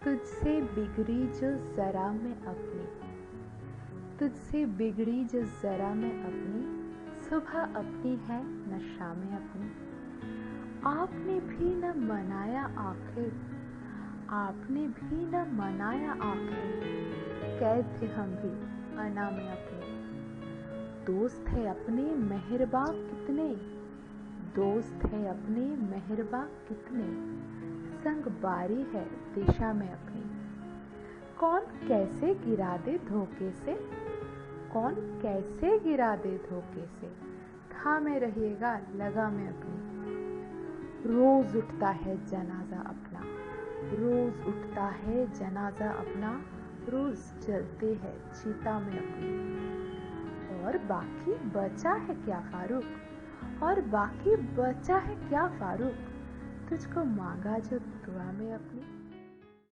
तुझसे बिगड़ी जो जरा मैं अपनी, तुझसे बिगड़ी जो जरा मैं अपनी, सुबह अपनी है न शामें अपनी। आपने भी न मनाया आखिर, आपने भी न मनाया आखिर, कैद थे हम भी अना में अपने। दोस्त है अपने मेहरबा कितने, दोस्त है अपने मेहरबा कितने, संग बारी है दिशा में अपनी। कौन कैसे गिरा दे धोखे से, कौन कैसे गिरा दे धोखे से, थामे रहिएगा लगा में अपनी। रोज उठता है जनाजा अपना, रोज उठता है जनाजा अपना, रोज जलते है चिता में अपनी। और बाकी बचा है क्या फारूक, और बाकी बचा है क्या फारूक, तुझको मांगा जो दुआ में अपनी।